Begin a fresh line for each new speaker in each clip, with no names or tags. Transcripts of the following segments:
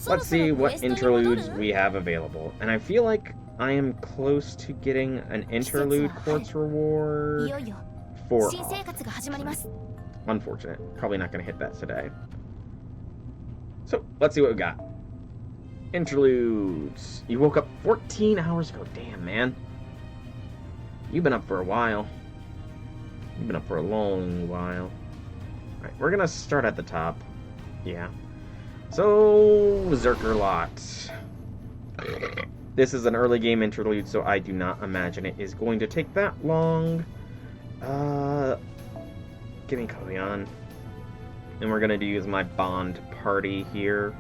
Let's see what interludes we have available. And I feel like I am close to getting an interlude quartz reward for unfortunate. Probably not going to hit that today. So, let's see what we got. Interludes. You woke up 14 hours ago. Damn, man. You've been up for a while. You've been up for a long while. Alright, we're going to start at the top. Yeah. So, Zerkerlot. This is an early game interlude, so I do not imagine it is going to take that long. Give me Koyan. And we're going to use my bond party here.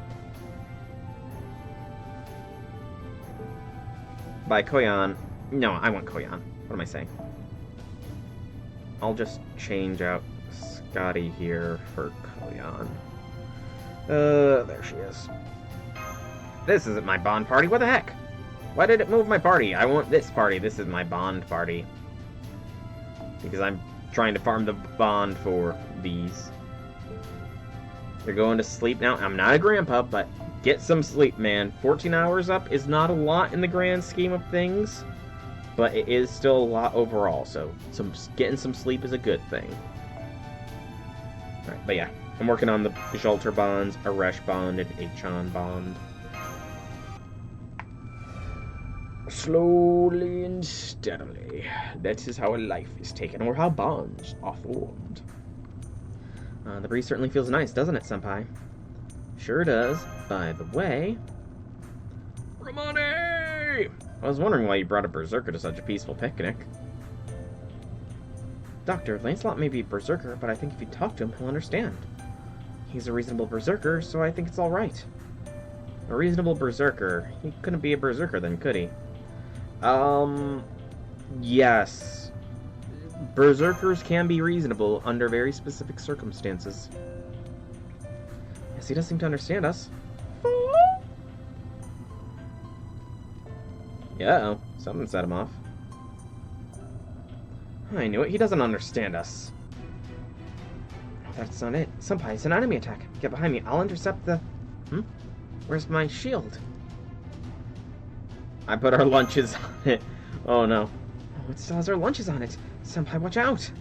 By Koyan. No, I want Koyan. What am I saying? I'll just change out Scotty here for Koyan. There she is. This isn't my bond party. What the heck? Why did it move my party? I want this party. This is my bond party. Because I'm trying to farm the bond for these. You're going to sleep now. I'm not a grandpa, but get some sleep, man. 14 hours up is not a lot in the grand scheme of things, but it is still a lot overall, so getting some sleep is a good thing. Alright, but yeah. I'm working on the Jolter bonds, Aresh bond, and Achan bond. Slowly and steadily. That is how a life is taken, or how bonds are formed. The breeze certainly feels nice, doesn't it, Senpai? Sure does. By the way... Ramone! I was wondering why you brought a berserker to such a peaceful picnic. Doctor, Lancelot may be a berserker, but I think if you talk to him, he'll understand. He's a reasonable berserker, so I think it's alright. A reasonable berserker? He couldn't be a berserker then, could he? Yes. Berserkers can be reasonable under very specific circumstances. Yes, he does seem to understand us. Yeah, something set him off. I knew it. He doesn't understand us. That's not it. Senpai, it's an enemy attack. Get behind me. I'll intercept the... Where's my shield? I put our lunches on it. Oh, no. Oh, it still has our lunches on it. Senpai, watch out.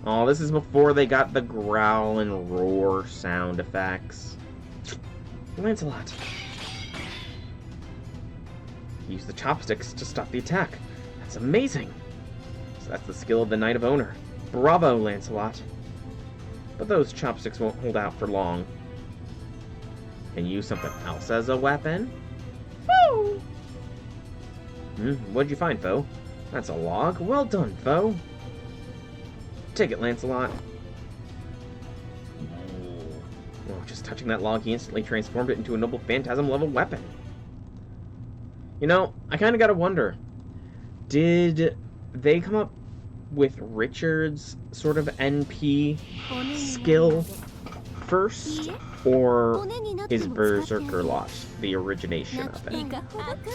Oh, this is before they got the growl and roar sound effects. Lancelot. Use the chopsticks to stop the attack. That's amazing. So that's the skill of the Knight of Owner. Bravo, Lancelot. But those chopsticks won't hold out for long. Can you use something else as a weapon? Foe! What'd you find, Foe? That's a log. Well done, Foe. Take it, Lancelot. Oh, just touching that log, he instantly transformed it into a noble phantasm-level weapon. You know, I kind of gotta wonder, did they come up with Richard's sort of NP skill first, or is Zerkerlot the origination of it?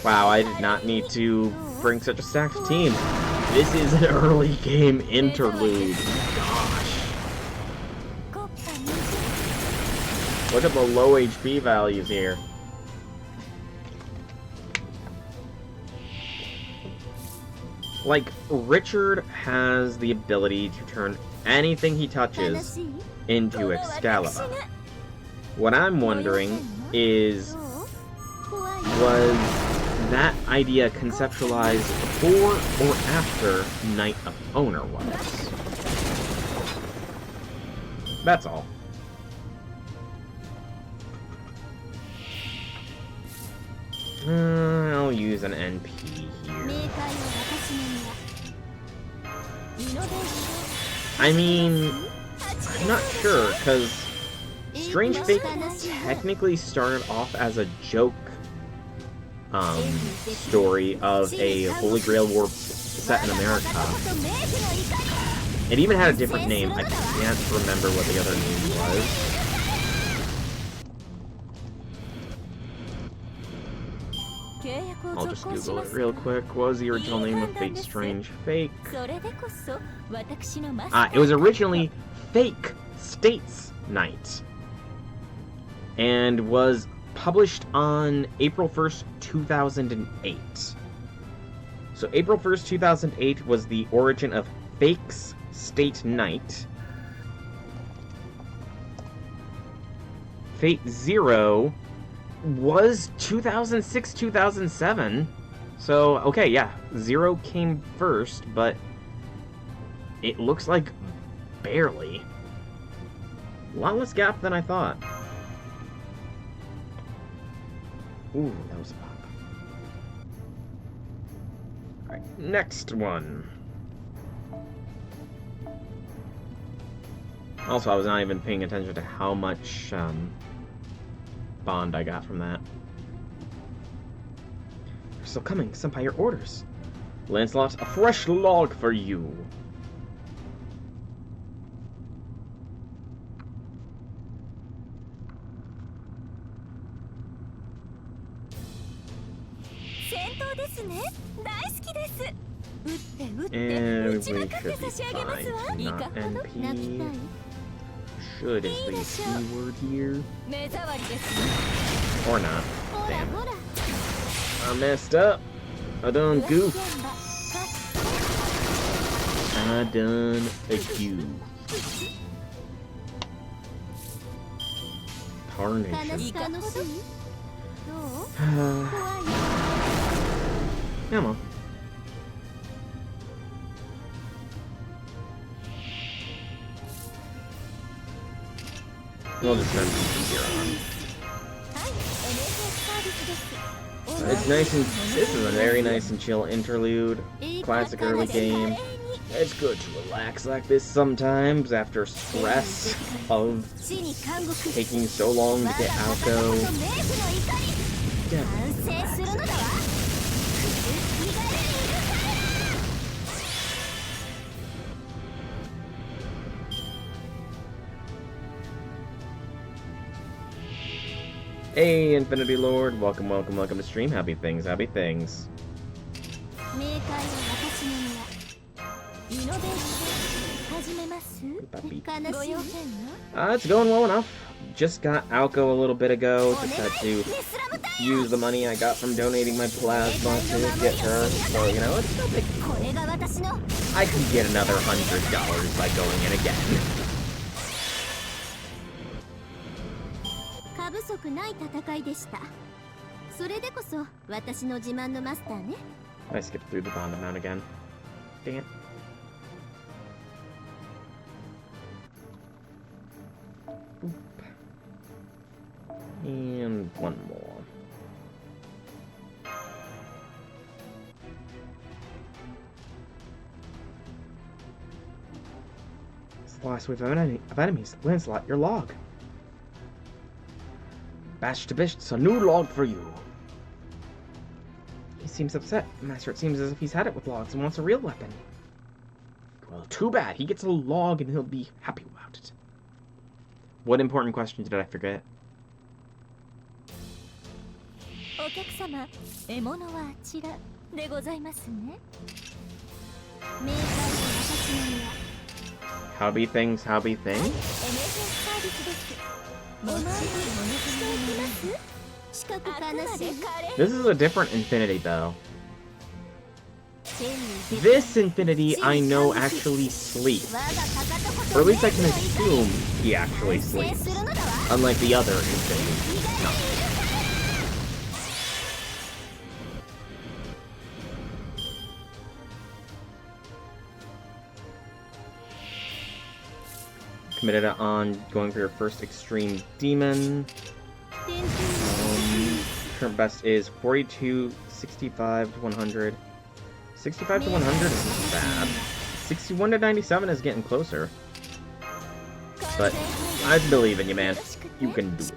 Wow, I did not need to bring such a stacked team. This is an early game interlude. Gosh. Look at the low HP values here. Like, Richard has the ability to turn anything he touches into Excalibur. What I'm wondering is, was that idea conceptualized before or after Knight of Owner was? That's all. I'll use an NP here. I mean, I'm not sure, because Strange Fate technically started off as a joke story of a Holy Grail war set in America. It even had a different name. I can't remember what the other name was. I'll just Google it real quick. What was the original name of Fate Strange Fake? It was originally Fake States Night, and was published on April 1st, 2008. So April 1st, 2008 was the origin of Fake's State Night. Fate Zero was 2006, 2007. So, okay, yeah, Zero came first, but it looks like barely. A lot less gap than I thought. Ooh, that was a pop. Alright, next one. Also, I was not even paying attention to how much bond I got from that. You're still coming. Senpai, your orders. Lancelot, a fresh log for you. And we should be fine. Not NP. Should is the C word here. Or not. Damn. I messed up. I done goofed. I done a goof. Tarnation. Come on. We'll just send some here on. It's nice and this is a very nice and chill interlude. Classic early game. It's good to relax like this sometimes after stress of taking so long to get Alco. Hey, Infinity Lord. Welcome, welcome, welcome to stream. Happy things, happy things. It's going well enough. Just got Alco a little bit ago. Just had to use the money I got from donating my plasma to get her. So, you know, it's no big deal. I could get another $100 by going in again. I skipped through the bond amount again. Dang it. Boop. And one more. It's the last wave of enemies. Lancelot, your log. Bash to bish, it's a new log for you. He seems upset. Master, it seems as if he's had it with logs and wants a real weapon. Well, too bad. He gets a log and he'll be happy about it. What important question did I forget? How be things, how be things? This is a different Infinity, though. This Infinity, I know, actually sleeps. Or at least I can assume he actually sleeps. Unlike the other Infinity. No. Committed on going for your first extreme demon. Current best is 42, 65 to 100. 65 to 100 isn't bad. 61 to 97 is getting closer. But I believe in you, man. You can do it.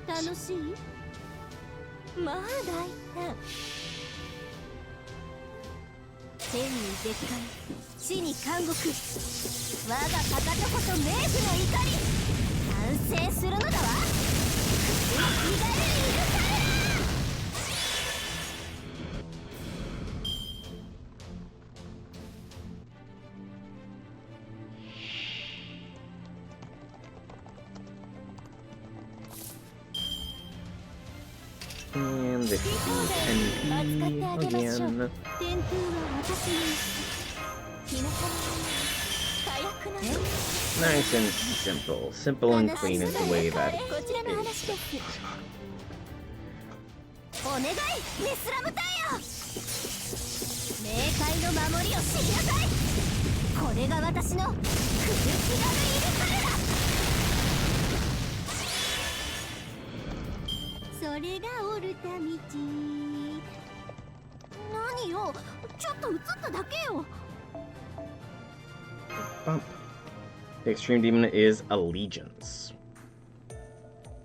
And this should be 10p again. Nice and simple. Simple and clean is the way that it is.
お願いメスラム隊よ冥界の守りを知りなさいこれが私のクルキガルイルカルだそれがオルタ道何よちょっと映っただけよ
Bump. The extreme demon is allegiance.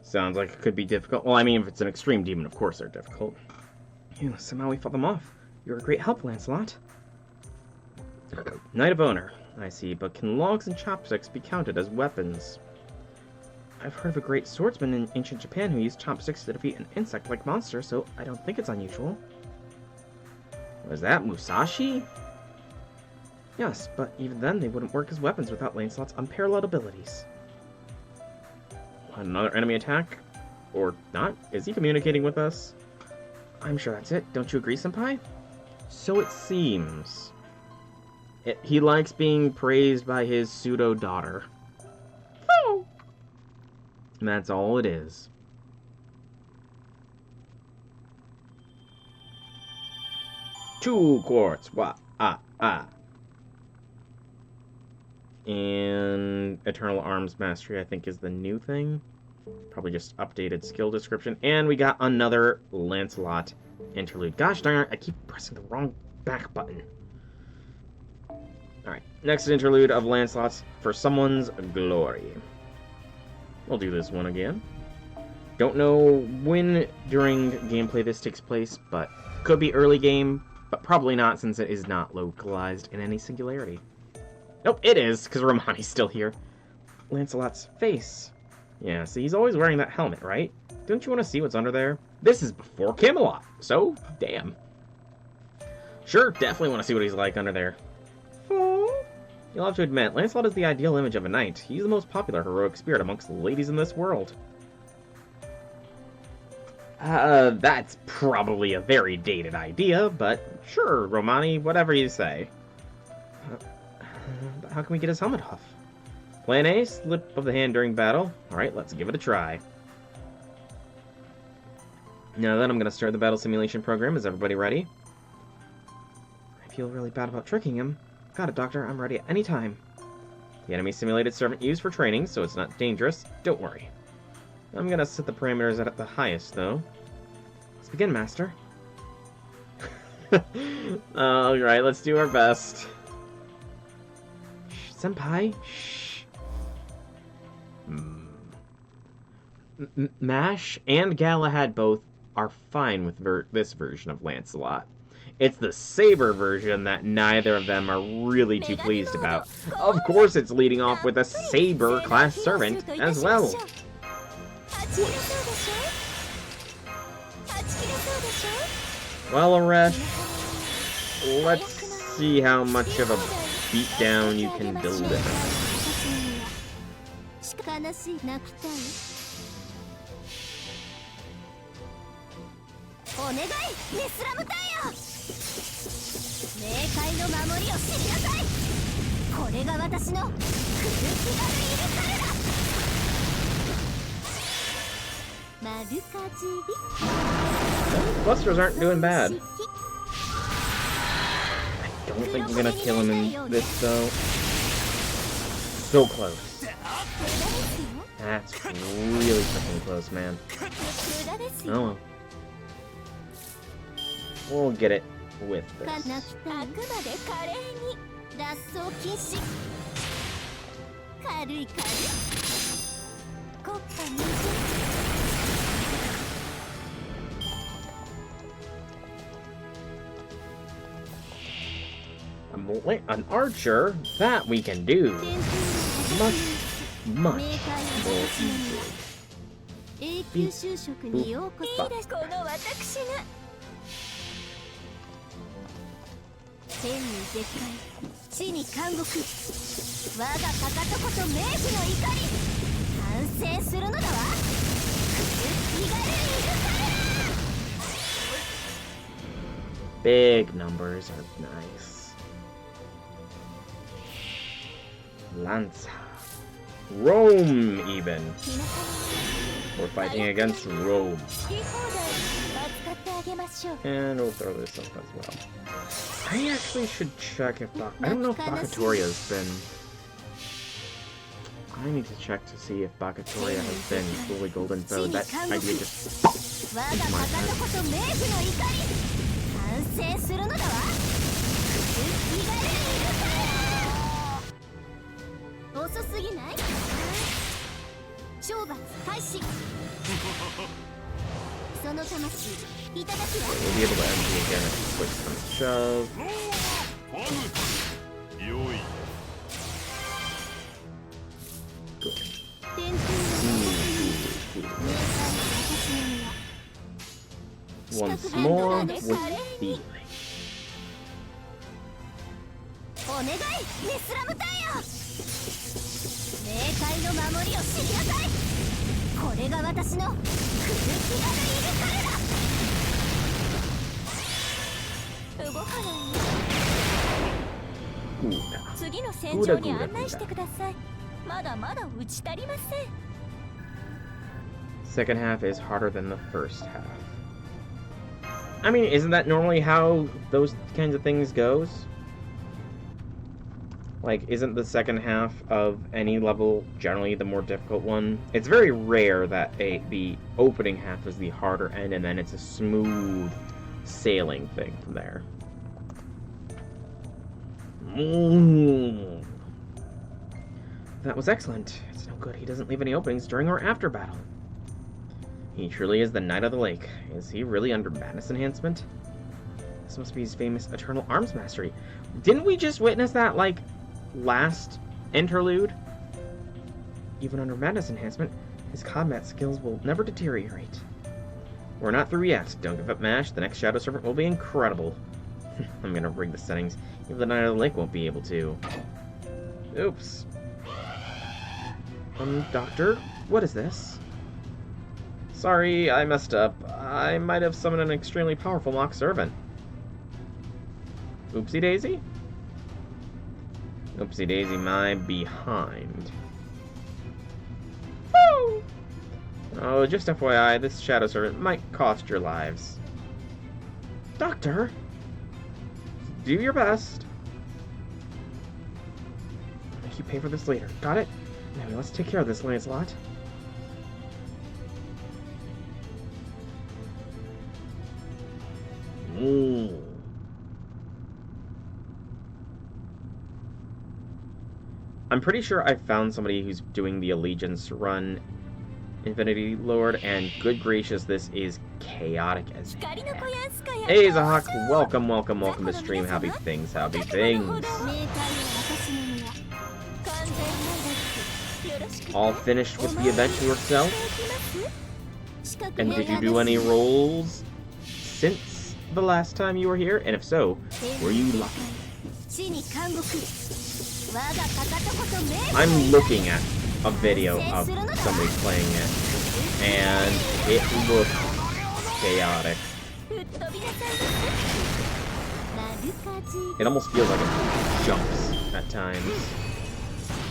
Sounds like it could be difficult. Well, I mean, if it's an extreme demon, of course they're difficult. Phew, somehow we fought them off. You're a great help, Lancelot. Knight of Honor. I see, but can logs and chopsticks be counted as weapons? I've heard of a great swordsman in ancient Japan who used chopsticks to defeat an insect-like monster, so I don't think it's unusual. Was that Musashi? Yes, but even then they wouldn't work as weapons without Lancelot's unparalleled abilities. Another enemy attack? Or not? Is he communicating with us? I'm sure that's it. Don't you agree, Senpai? So it seems. He likes being praised by his pseudo-daughter. Oh! And that's all it is. Two quartz. And Eternal Arms Mastery, I think, is the new thing. Probably just updated skill description. And we got another Lancelot interlude. Gosh darn it, I keep pressing the wrong back button. Alright, next interlude of Lancelot's For Someone's Glory. We'll do this one again. Don't know when during gameplay this takes place, but could be early game, but probably not since it is not localized in any singularity. Nope, it is, because Romani's still here. Lancelot's face. Yeah, see, he's always wearing that helmet, right? Don't you want to see what's under there? This is before Camelot, so damn. Sure, definitely want to see what he's like under there. Oh. You'll have to admit, Lancelot is the ideal image of a knight. He's the most popular heroic spirit amongst the ladies in this world. That's probably a very dated idea, but sure, Romani, whatever you say. But how can we get his helmet off? Plan A, slip of the hand during battle. Alright, let's give it a try. Now then, I'm going to start the battle simulation program. Is everybody ready? I feel really bad about tricking him. Got it, Doctor. I'm ready at any time. The enemy simulated servant used for training, so it's not dangerous. Don't worry. I'm going to set the parameters at the highest, though. Let's begin, Master. Alright, let's do our best. Senpai, shh. Mash and Galahad both are fine with this version of Lancelot. It's the Saber version that neither of them are really too pleased about. Of course it's leading off with a Saber-class servant as well. Well, Aresh, let's see how much of a beatdown you can deliver. Busters aren't doing bad. I don't think we're gonna kill him in this, though. So close. That's really freaking close, man. Oh well. We'll get it with this. An archer? That we can do. Much more easily. Beep, boop, bop. big numbers are nice. Lanza. Rome, even. We're fighting against Rome. And we'll throw this up as well. I actually should check if I don't know if Bakatoria's been... I need to check to see if Bakatoria has been fully golden, so that idea just popped into my head.
We'll
be able to empty again if push comes to shove. Good. Once more with healing. Second half is harder than the first half. I mean, isn't that normally how those kinds of things goes? Like, isn't the second half of any level generally the more difficult one? It's very rare that the opening half is the harder end and then it's a smooth sailing thing from there. That was excellent. It's no good he doesn't leave any openings during or after battle. He truly is the Knight of the Lake. Is he really under madness enhancement? This must be his famous Eternal Arms Mastery. Didn't we just witness that, like, last interlude? Even under madness enhancement, his combat skills will never deteriorate. We're not through yet. Don't give up, Mash. The next Shadow Servant will be incredible. I'm gonna rig the settings. Even the Knight of the Lake won't be able to. Oops. Doctor? What is this? Sorry, I messed up. I might have summoned an extremely powerful mock servant. Oopsie daisy? Oopsie daisy, my behind. Woo! Oh, just FYI, this Shadow Servant might cost your lives. Doctor? Do your best. I'll make you pay for this later. Got it? Now let's take care of this, Lancelot. I'm pretty sure I found somebody who's doing the Allegiance run, Infinity Lord, and good gracious, this is chaotic as heck. Hey Zahak, welcome to stream. Happy things. All finished with the event yourself? And did you do any rolls since the last time you were here? And if so, were you lucky? I'm looking at a video of somebody playing it, and it looks chaotic. It almost feels like it jumps at times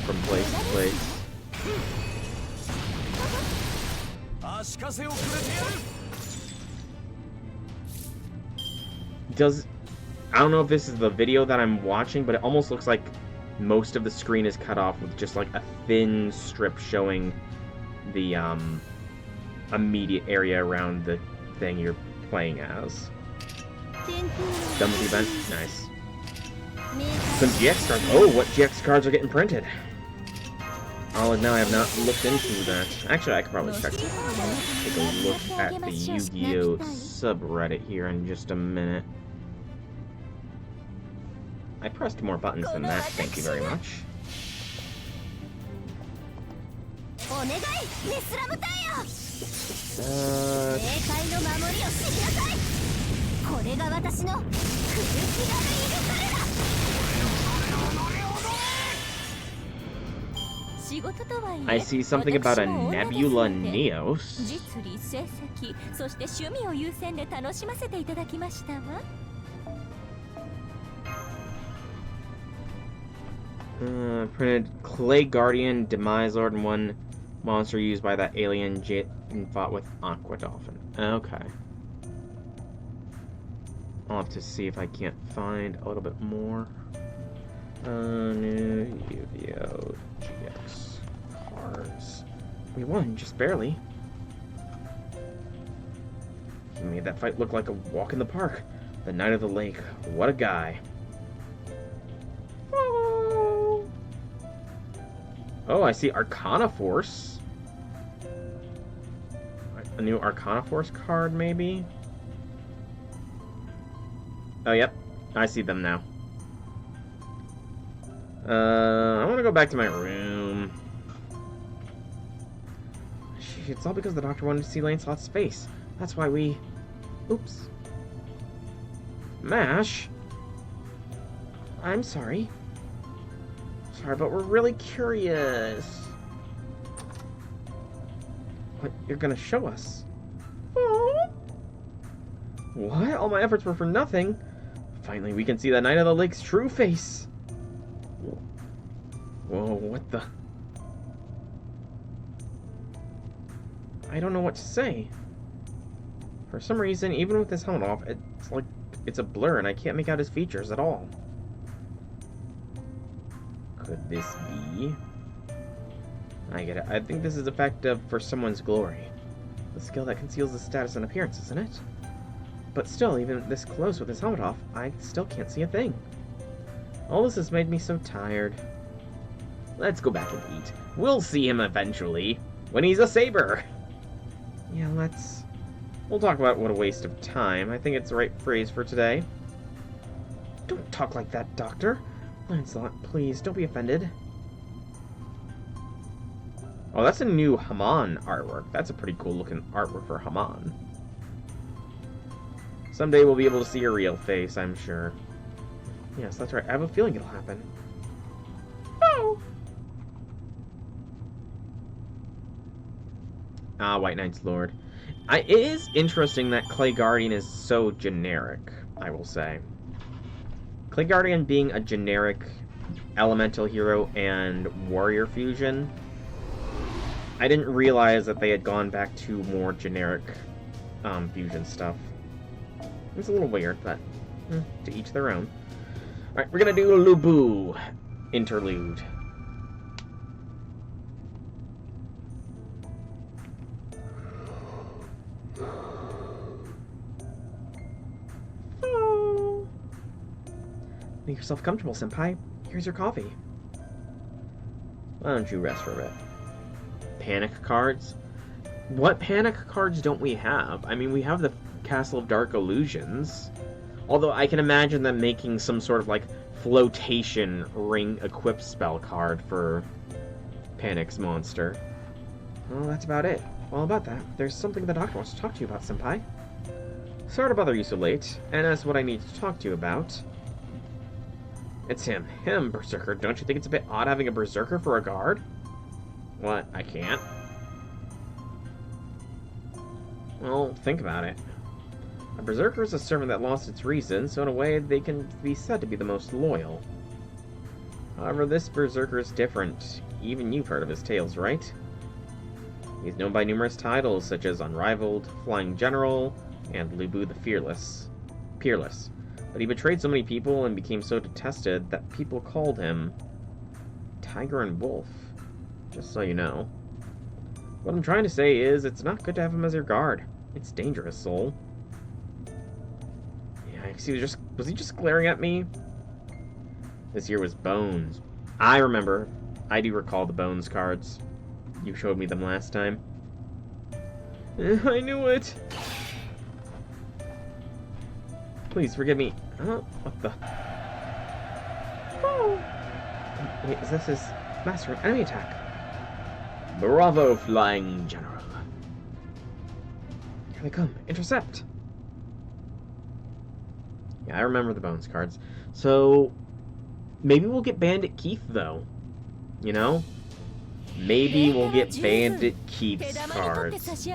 from place to place. I don't know if this is the video that I'm watching, but it almost looks like most of the screen is cut off with just like a thin strip showing the immediate area around the thing you're playing as. Done with the event? Nice. Some GX cards. Oh, what GX cards are getting printed? I'll admit I have not looked into that. Actually, I could probably check. Take a look at the Yu-Gi-Oh! Subreddit here in just a minute. I pressed more buttons than that, thank you very much. I see something about a Nebula Neos. Printed Clay Guardian, Demise Lord, and one monster used by that alien Jit and fought with Aqua Dolphin. Okay. I'll have to see if I can't find a little bit more. New UVO GX cards. We won, just barely. He made that fight look like a walk in the park. The Knight of the Lake. What a guy. Oh, I see Arcana Force. A new Arcana Force card, maybe? Oh, yep. I see them now. I want to go back to my room. It's all because the doctor wanted to see Lancelot's face. That's why we... Oops. Mash? I'm sorry. Sorry, but we're really curious. What you're gonna show us? Oh. What? All my efforts were for nothing. Finally, we can see the Knight of the Lake's true face. Whoa, what the... I don't know what to say. For some reason, even with his helmet off, it's like it's a blur and I can't make out his features at all. Could this be? I get it. I think this is effective for someone's glory. The skill that conceals the status and appearance, isn't it? But still, even this close with his helmet off, I still can't see a thing. All this has made me so tired. Let's go back and eat. We'll see him eventually, when he's a saber. Yeah, let's... We'll talk about what a waste of time. I think it's the right phrase for today. Don't talk like that, Doctor. Lancelot, please, don't be offended. Oh, that's a new Haman artwork. That's a pretty cool looking artwork for Haman. Someday we'll be able to see your real face, I'm sure. Yes, that's right. I have a feeling it'll happen. Oh! Ah, White Knight's Lord. It is interesting that Clay Guardian is so generic, I will say. Clay Guardian being a generic elemental hero and warrior fusion, I didn't realize that they had gone back to more generic fusion stuff. It's a little weird, but to each their own. Alright, we're gonna do Lubu Interlude. Make yourself comfortable, Senpai. Here's your coffee. Why don't you rest for a bit? Panic cards? What panic cards don't we have? I mean, we have the Castle of Dark Illusions. Although I can imagine them making some sort of, like, flotation ring equip spell card for Panic's monster. Well, that's about it. Well, about that, there's something the doctor wants to talk to you about, Senpai. Sorry to bother you so late, and as what I need to talk to you about... It's him, Berserker. Don't you think it's a bit odd having a Berserker for a guard? What, I can't? Well, think about it. A Berserker is a servant that lost its reason, so in a way they can be said to be the most loyal. However, this Berserker is different. Even you've heard of his tales, right? He's known by numerous titles, such as Unrivaled, Flying General, and Lubu the Peerless. But he betrayed so many people and became so detested that people called him Tiger and Wolf. Just so you know. What I'm trying to say is, it's not good to have him as your guard. It's dangerous, soul. Yeah, was he just glaring at me? This year was Bones. I remember. I do recall the Bones cards. You showed me them last time. I knew it! Please, forgive me. What the... Oh! Wait, is this his master enemy attack? Bravo, Flying General. Here they come. Intercept! Yeah, I remember the Bones cards. So, maybe we'll get Bandit Keith, though. You know? Maybe we'll get Bandit Keith's cards.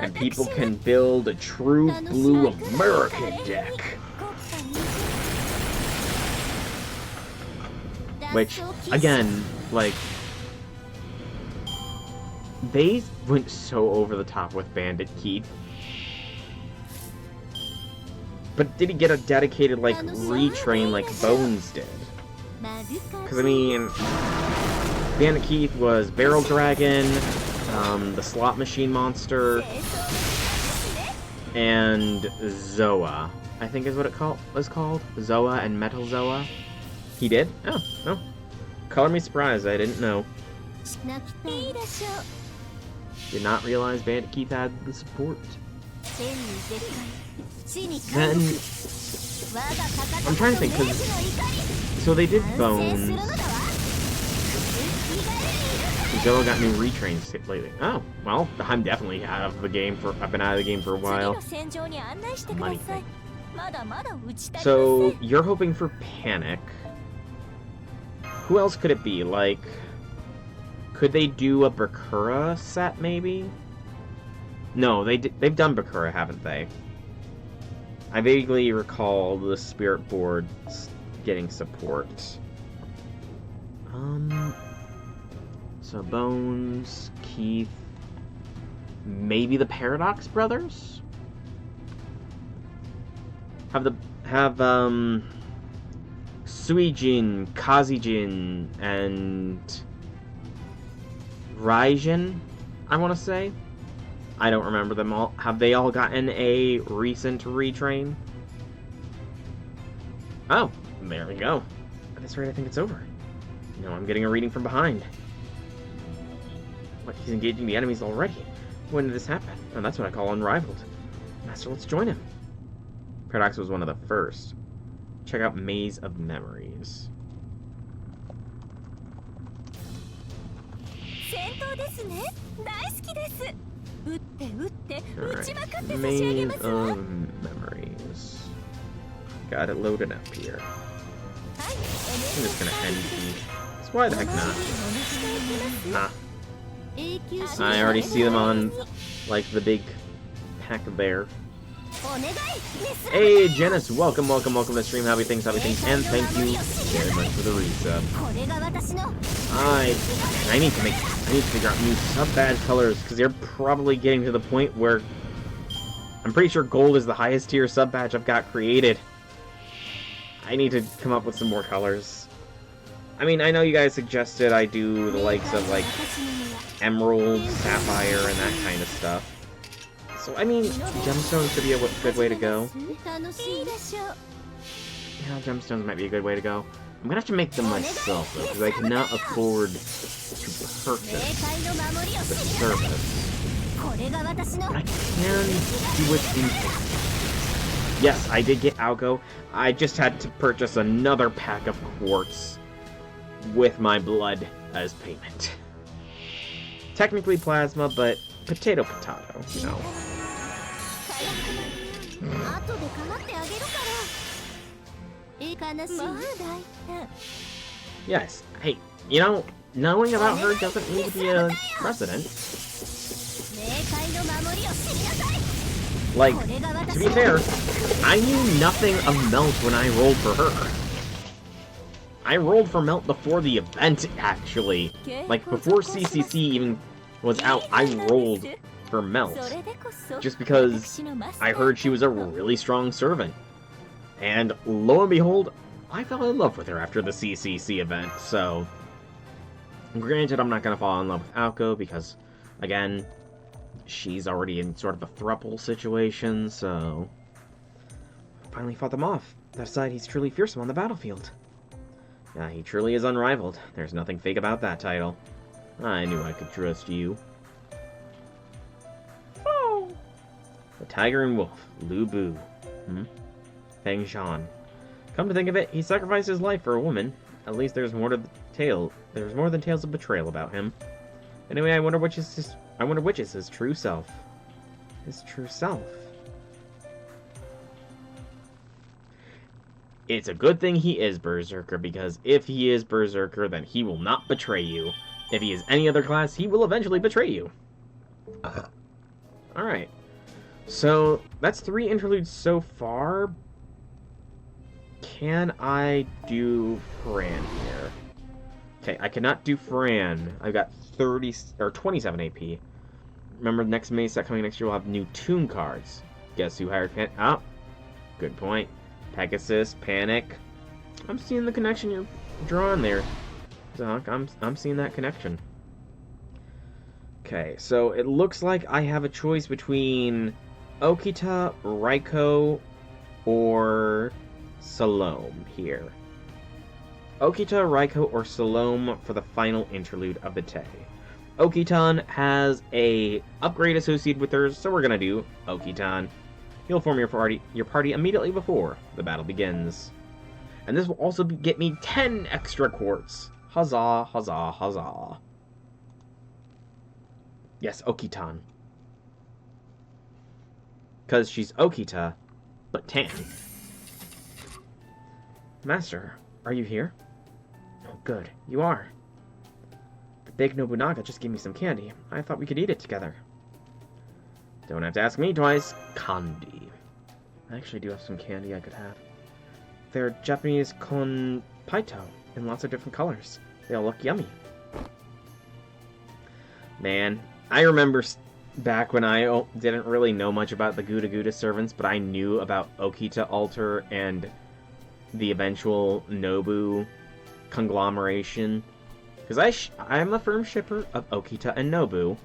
And people can build a true blue American deck. Which, again, like, they went so over the top with Bandit Keith. But did he get a dedicated, like, retrain like Bones did? Because, I mean, Bandit Keith was Barrel Dragon, the Slot Machine Monster, and Zoa, I think is what it was called. Zoa and Metal Zoa. He did? Oh, no. Color me surprised, I didn't know. Did not realize Bandit Keith had the support. Then, I'm trying to think, because, so they did Bones. Zoa got new retrains lately. Oh, well, I'm definitely out of the game I've been out of the game for a while. Money thing. So, you're hoping for Panic. Who else could it be? Like, could they do a Bakura set, maybe? No, they've done Bakura, haven't they? I vaguely recall the Spirit Board getting support. So Bones, Keith, maybe the Paradox Brothers? Have Suijin, Kazijin, and Raijin, I want to say. I don't remember them all. Have they all gotten a recent retrain? Oh, there we go. At this rate, I think it's over. No, I'm getting a reading from behind. What, he's engaging the enemies already? When did this happen? Oh, that's what I call unrivaled. Master, let's join him. Paradox was one of the first. Check out Maze of Memories. Alright, Maze of Memories. Got it loaded up here. I'm just gonna end these. So why the heck not? I already see them on, like, the big pack there. Hey, Janice, welcome to the stream. Happy things, and thank you very much for the resub. I need to figure out new sub badge colors, because they're probably getting to the point where I'm pretty sure gold is the highest tier sub badge I've got created. I need to come up with some more colors. I mean, I know you guys suggested I do the likes of, like, Emerald, Sapphire, and that kind of stuff. So, I mean, gemstones could be a good way to go. Yeah, gemstones might be a good way to go. I'm gonna have to make them myself, though, because I cannot afford to purchase the service. But I can do it in... Yes, I did get Alco. I just had to purchase another pack of quartz with my blood as payment. Technically plasma, but potato, you know. Yes, hey, you know, knowing about her doesn't need to be a precedent. Like, to be fair, I knew nothing of Melt when I rolled for her. I rolled for Melt before the event, actually. Like, before CCC even was out, I rolled for Melt. Just because I heard she was a really strong servant. And lo and behold, I fell in love with her after the CCC event, so... Granted, I'm not gonna fall in love with Alco, because, again, she's already in sort of a throuple situation, so... Finally fought them off. That aside, he's truly fearsome on the battlefield. Yeah, he truly is unrivaled. There's nothing fake about that title. I knew I could trust you. Oh! The Tiger and Wolf, Lu Bu. Feng Shan. Come to think of it, he sacrificed his life for a woman. At least there's more to the tale. There's more than tales of betrayal about him. Anyway, I wonder which is his true self. His true self. It's a good thing he is Berserker, because if he is Berserker, then he will not betray you. If he is any other class, he will eventually betray you. Alright. So, that's 3 interludes so far. Can I do Fran here? Okay, I cannot do Fran. I've got 30 or 27 AP. Remember, the next mini set coming next year will have new Toon cards. Guess who hired Pan? Oh, good point. Pegasus, Panic. I'm seeing the connection you're drawing there, Doc. I'm seeing that connection. Okay, so it looks like I have a choice between Okita, Raiko, or Salome here. Okita, Raiko, or Salome for the final interlude of the Tay. Okitan has a upgrade associated with hers, so we're gonna do Okitan. You'll form your party immediately before the battle begins. And this will also get me 10 extra quartz. Huzzah, huzzah, huzzah. Yes, Okitan. Because she's Okita, but tan. Master, are you here? Oh, good. You are. The big Nobunaga just gave me some candy. I thought we could eat it together. Don't have to ask me twice. Kandi. I actually do have some candy I could have. They're Japanese konpaito in lots of different colors. They all look yummy. Man, I remember back when I didn't really know much about the Guda Guda servants, but I knew about Okita Altar and the eventual Nobu conglomeration. Because I'm a firm shipper of Okita and Nobu.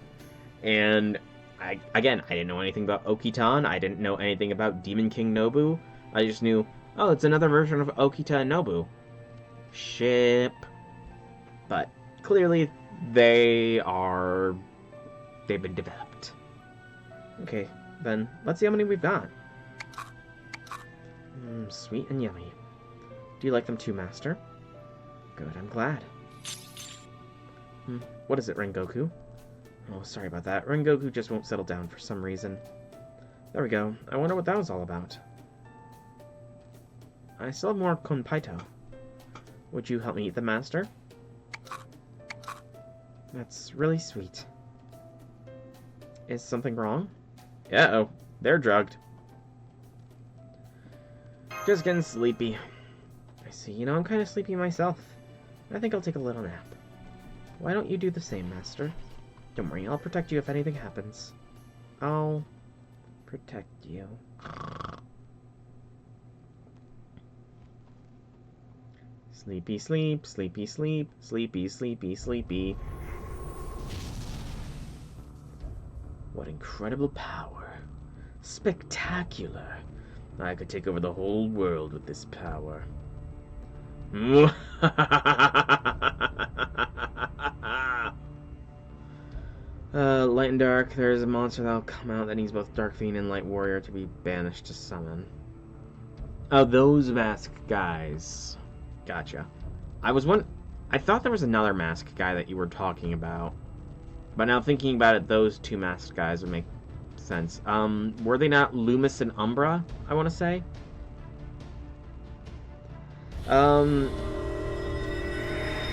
And, I didn't know anything about Okitan. I didn't know anything about Demon King Nobu. I just knew, oh, it's another version of Okita and Nobu. Ship. But, clearly, they've been developed. Okay, then, let's see how many we've got. Sweet and yummy. Do you like them too, Master? Good, I'm glad. What is it, Rengoku? Oh, sorry about that. Rengoku just won't settle down for some reason. There we go. I wonder what that was all about. I still have more konpaito. Would you help me eat them, Master? That's really sweet. Is something wrong? Uh-oh. They're drugged. Just getting sleepy. I see. You know, I'm kind of sleepy myself. I think I'll take a little nap. Why don't you do the same, Master? Don't worry, I'll protect you if anything happens. I'll protect you. Sleepy sleep, sleepy sleep, sleepy sleepy sleepy. What incredible power. Spectacular. I could take over the whole world with this power. Light and Dark, there's a monster that'll come out that needs both Dark Fiend and Light Warrior to be banished to summon. Oh, those mask guys. Gotcha. I thought there was another mask guy that you were talking about. But now thinking about it, those two masked guys would make sense. Were they not Loomis and Umbra, I want to say?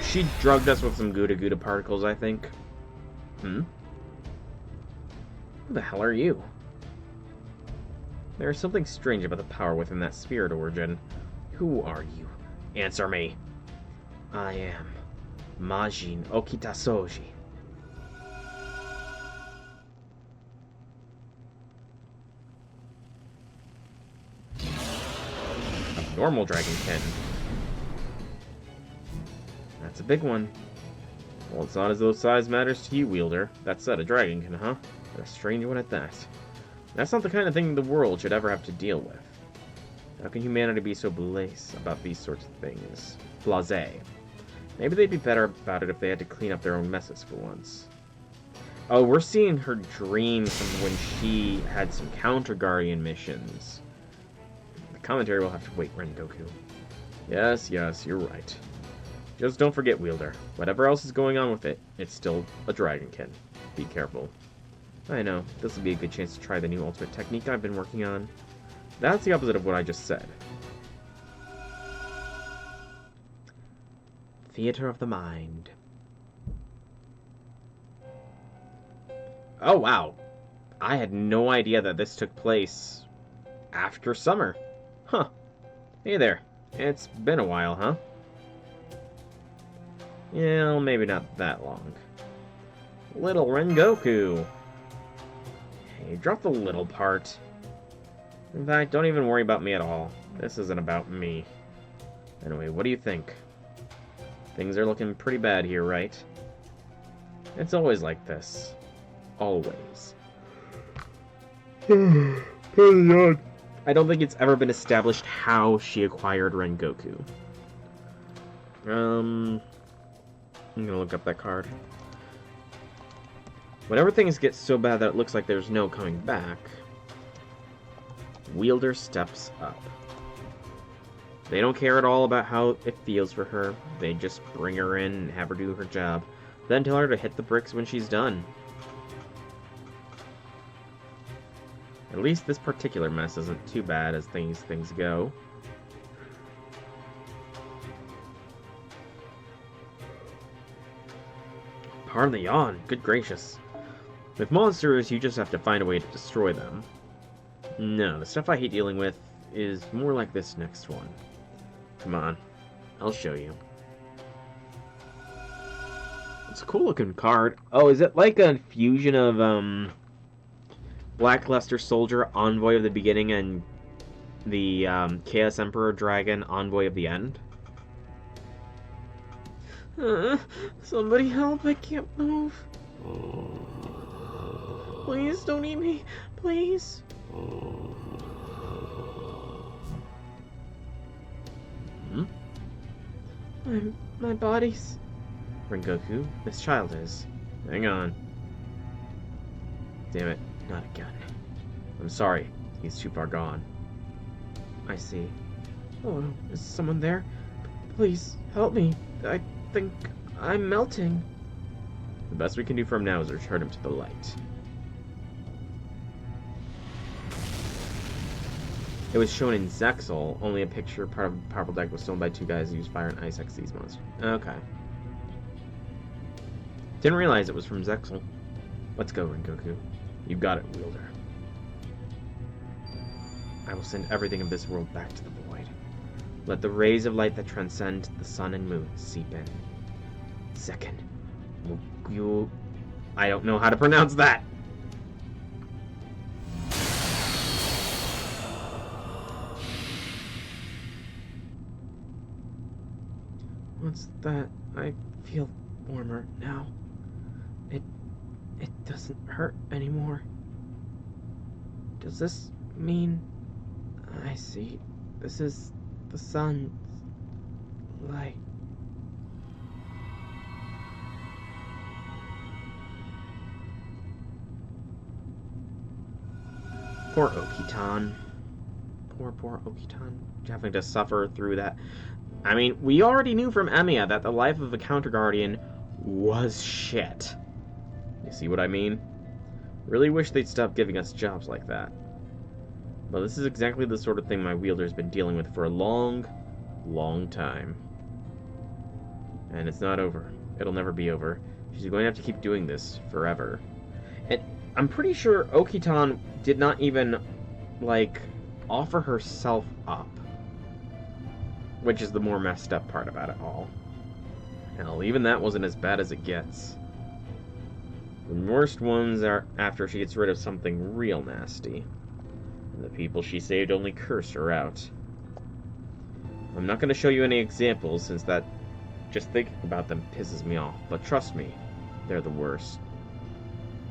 She drugged us with some Gouda Gouda particles, I think. Who the hell are you? There is something strange about the power within that spirit origin. Who are you? Answer me. I am Majin Okitasoji. Normal Dragonkin. That's a big one. Well, it's not as though size matters to you, Wielder. That said, a Dragonkin, huh? But a strange one at that. That's not the kind of thing the world should ever have to deal with. How can humanity be so blase about these sorts of things? Blasé. Maybe they'd be better about it if they had to clean up their own messes for once. Oh, we're seeing her dreams from when she had some Counter Guardian missions. The commentary will have to wait, Rengoku. Yes, you're right. Just don't forget, Wielder. Whatever else is going on with it, it's still a Dragonkin. Be careful. I know, this will be a good chance to try the new ultimate technique I've been working on. That's the opposite of what I just said. Theater of the Mind. Oh, wow. I had no idea that this took place after summer. Huh. Hey there. It's been a while, huh? Yeah, maybe not that long. Little Rengoku! Hey, drop the little part. In fact, don't even worry about me at all. This isn't about me. Anyway, what do you think? Things are looking pretty bad here, right? It's always like this. Always. I don't think it's ever been established how she acquired Rengoku. I'm gonna look up that card. Whenever things get so bad that it looks like there's no coming back, Wielder steps up. They don't care at all about how it feels for her. They just bring her in and have her do her job. Then tell her to hit the bricks when she's done. At least this particular mess isn't too bad as things go. Pardon the yawn. Good gracious. With monsters, you just have to find a way to destroy them. No, the stuff I hate dealing with is more like this next one. Come on, I'll show you. It's a cool looking card. Oh, is it like a fusion of Blackluster Soldier, Envoy of the Beginning, and the Chaos Emperor Dragon, Envoy of the End? Somebody help, I can't move. Please don't eat me, please. My body's... Rengoku, this child is. Hang on. Damn it, not again. I'm sorry, he's too far gone. I see. Oh, is someone there? Please, help me. I think I'm melting. The best we can do from now is return him to the light. It was shown in Zexal, only a picture part of the powerful deck was stolen by two guys who use fire and ice X these monsters. Okay. Didn't realize it was from Zexal. Let's go, Rengoku. You got it, Wielder. I will send everything of this world back to the void. Let the rays of light that transcend the sun and moon seep in. Second, I don't know how to pronounce that! What's that? I feel warmer now. It doesn't hurt anymore. Does this mean... I see. This is the sun's light. Poor Okitan. Poor Okitan. Having to suffer through that. I mean, we already knew from Emiya that the life of a Counter Guardian was shit. You see what I mean? Really wish they'd stop giving us jobs like that. But this is exactly the sort of thing my wielder's been dealing with for a long, long time. And it's not over. It'll never be over. She's going to have to keep doing this forever. And I'm pretty sure Okitan did not even, like, offer herself up. Which is the more messed up part about it all. Hell, even that wasn't as bad as it gets. The worst ones are after she gets rid of something real nasty. And the people she saved only curse her out. I'm not going to show you any examples, since that just thinking about them pisses me off, but trust me, they're the worst.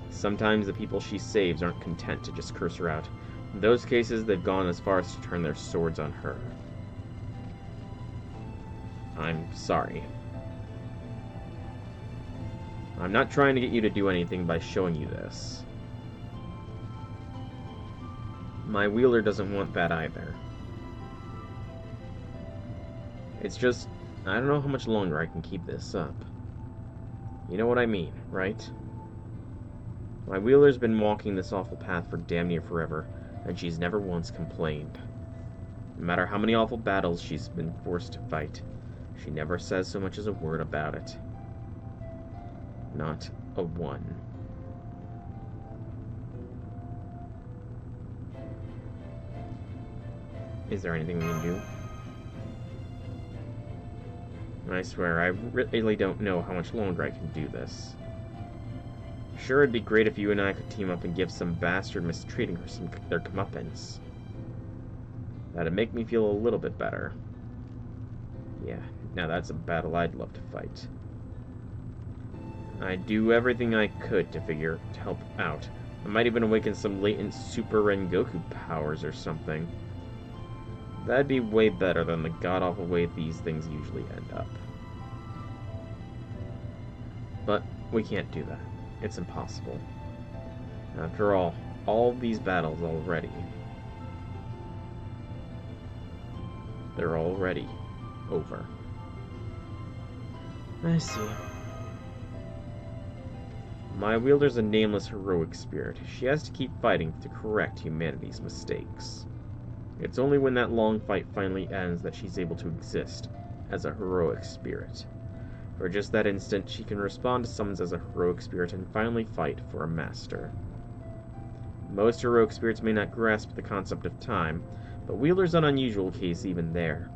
Sometimes the people she saves aren't content to just curse her out. In those cases, they've gone as far as to turn their swords on her. I'm sorry. I'm not trying to get you to do anything by showing you this. My wielder doesn't want that either. It's just, I don't know how much longer I can keep this up. You know what I mean, right? My wielder's been walking this awful path for damn near forever, and she's never once complained. No matter how many awful battles she's been forced to fight, she never says so much as a word about it. Not a one. Is there anything we can do? I swear, I really don't know how much longer I can do this. Sure, it'd be great if you and I could team up and give some bastard mistreating her their comeuppance. That'd make me feel a little bit better. Yeah, now that's a battle I'd love to fight. I'd do everything I could to help out. I might even awaken some latent Super Rengoku powers or something. That'd be way better than the god-awful way these things usually end up. But we can't do that. It's impossible. After all these battles already. They're already over. I see. My wielder's a nameless heroic spirit. She has to keep fighting to correct humanity's mistakes. It's only when that long fight finally ends that she's able to exist as a heroic spirit. For just that instant, she can respond to summons as a heroic spirit and finally fight for a master. Most heroic spirits may not grasp the concept of time, but Wielder's an unusual case even there.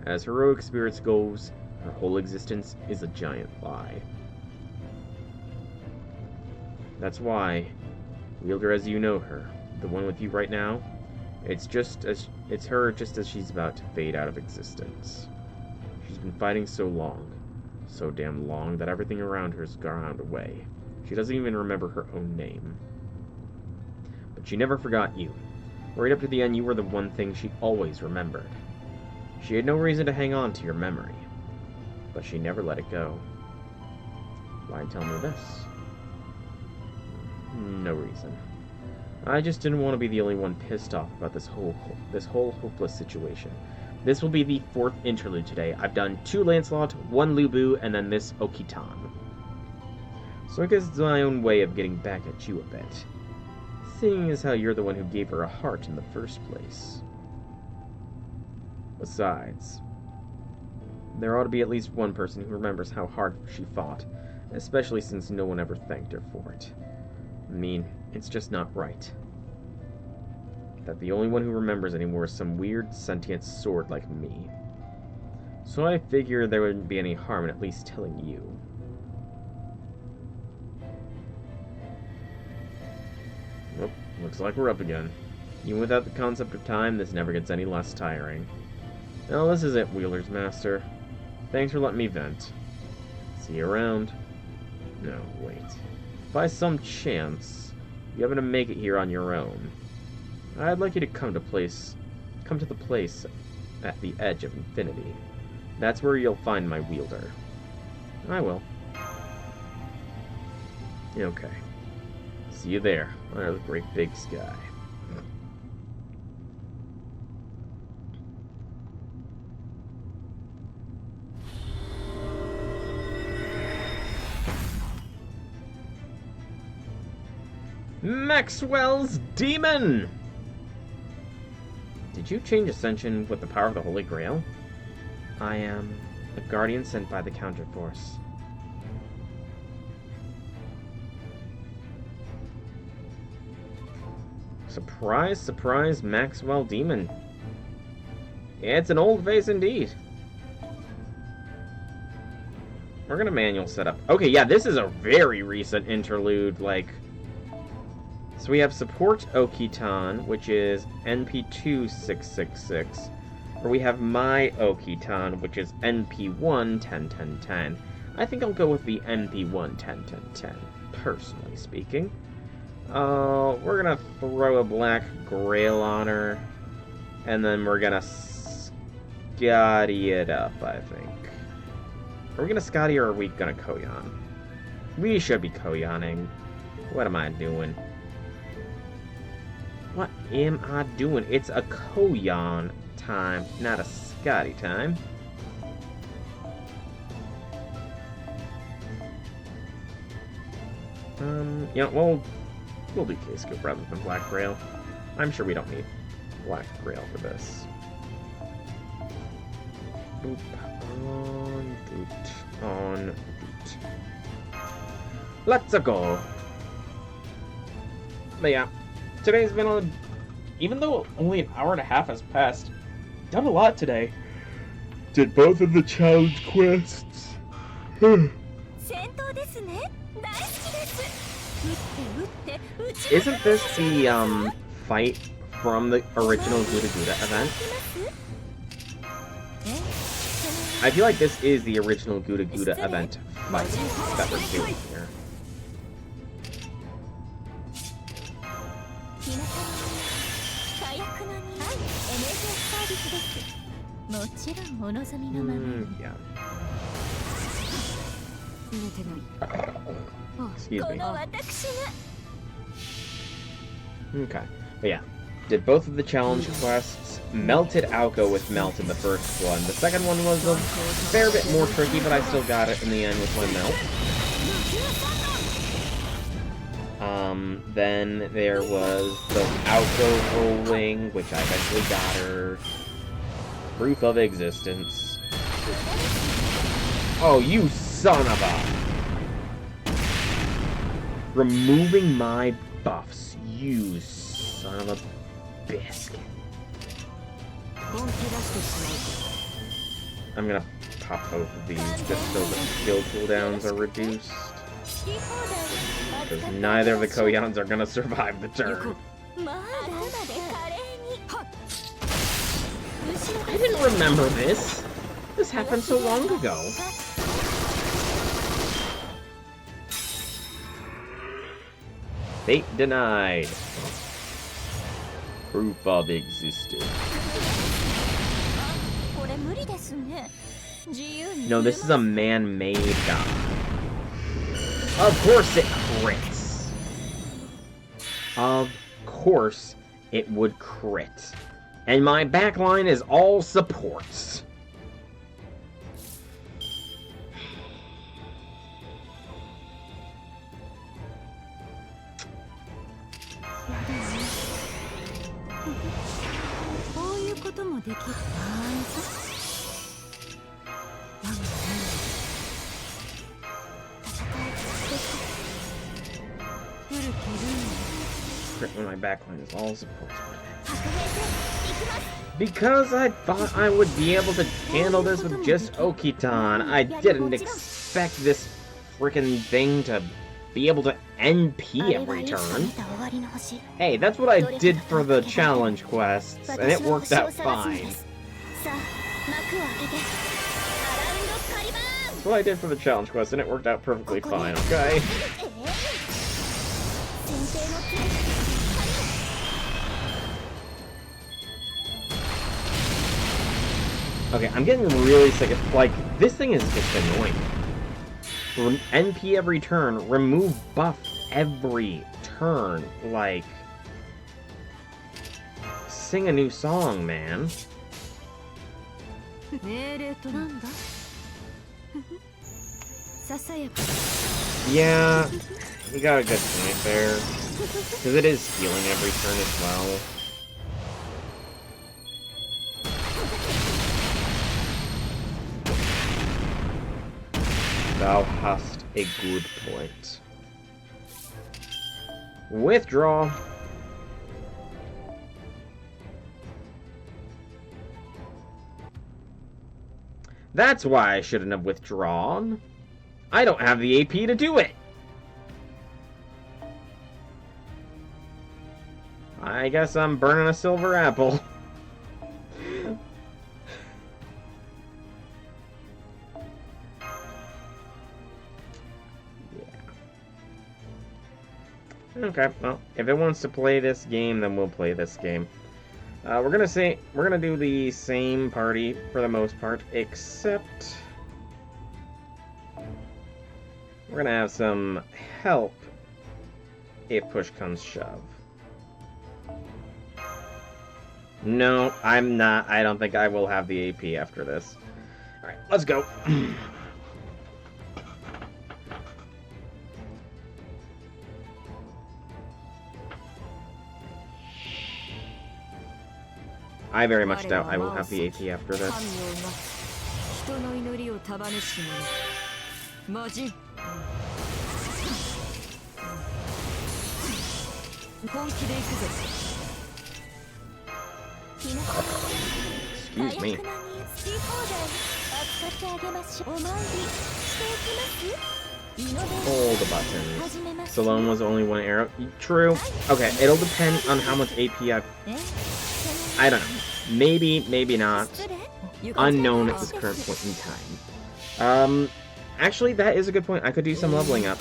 As heroic spirits goes, her whole existence is a giant lie. That's why, Wielder as you know her, the one with you right now, it's her just as she's about to fade out of existence. She's been fighting so long, so damn long, that everything around her's ground away. She doesn't even remember her own name. But she never forgot you. Right up to the end, you were the one thing she always remembered. She had no reason to hang on to your memory, but she never let it go. Why tell me this? No reason. I just didn't want to be the only one pissed off about this whole hopeless situation. This will be the 4th interlude today. I've done 2 Lancelot, 1 Lubu, and then this Okitan. So I guess it's my own way of getting back at you a bit. Seeing as how you're the one who gave her a heart in the first place. Besides, there ought to be at least one person who remembers how hard she fought, especially since no one ever thanked her for it. I mean, it's just not right. That the only one who remembers anymore is some weird, sentient sword like me. So I figure there wouldn't be any harm in at least telling you. Nope, looks like we're up again. Even without the concept of time, this never gets any less tiring. Well, this is it, Wheeler's Master. Thanks for letting me vent. See you around. No, wait. By some chance, you happen to make it here on your own, I'd like you to come to the place at the edge of infinity. That's where you'll find my wielder. I will. Okay. See you there, under the great big sky. Maxwell's Demon! Did you change Ascension with the power of the Holy Grail? I am a guardian sent by the Counterforce. Surprise, surprise, Maxwell Demon. It's an old face indeed. We're gonna manual setup. Okay, yeah, this is a very recent interlude, like... So we have support Okitan, which is NP2666, or we have my Okitan, which is NP1101010. I think I'll go with the NP1101010, personally speaking. We're gonna throw a Black Grail on her, and then we're gonna Scotty it up, I think. Are we gonna Scotty or are we gonna Koyan? We should be Koyaning. What am I doing? What am I doing? It's a Koyan time, not a Scotty time. We'll do K-Scope rather than Black Grail. I'm sure we don't need Black Grail for this. Boop, on, boot, on, boot. Let's go! But yeah. Today's been even though only an hour and a half has passed, done a lot today. Did both of the challenge quests.
戦闘ですね。大好きです。撃って撃って撃ち
Isn't this the fight from the original Guda Guda event? I feel like this is the original Guda Guda event fight that we're doing here.
火薬のにエメージサービスです。もちろんお望みのままに。
Yeah.
寝てない。
Excuse me.
この私が
Okay. But yeah. Did both of the challenge quests. Melted Aoko with Melt in the first one. The second one was a fair bit more tricky, but I still got it in the end with my Melt. Then there was the Aoko rolling, which I eventually got her. Proof of existence. Oh, you son of a... Removing my buffs, you son of a biscuit. I'm gonna pop both of these just so the skill cooldowns are reduced. Because neither of the Koyans are gonna survive the turn. I didn't remember this. This happened so long ago. Fate denied. Proof of existence. No, this is a man-made god. Of course it crits. Of course it would crit. And my backline is all supports. When my backline is all supports. Because I thought I would be able to handle this with just Okitan. I didn't expect this freaking thing to be able to NP every turn. Hey, that's what I did for the challenge quests, and it worked out fine. That's what I did for the challenge quest, and it worked out perfectly fine, okay? Okay, I'm getting really sick of, like, this thing is just annoying. NP every turn, remove buff every turn, like... Sing a new song, man. Yeah, you got a good point there. Because it is healing every turn as well. Thou hast a good point. Withdraw. That's why I shouldn't have withdrawn. I don't have the AP to do it. I guess I'm burning a silver apple. Okay, well, if it wants to play this game, then we'll play this game. We're gonna do the same party for the most part, except we're gonna have some help if push comes shove. No, I'm not. I don't think I will have the AP after this. Alright, let's go. I very much doubt I will have the AP after this. Excuse me. Hold the buttons. Salome was only one arrow. True. Okay, it'll depend on how much AP I don't know. Maybe, maybe not. Unknown at this current point in time. Actually, that is a good point. I could do some leveling up.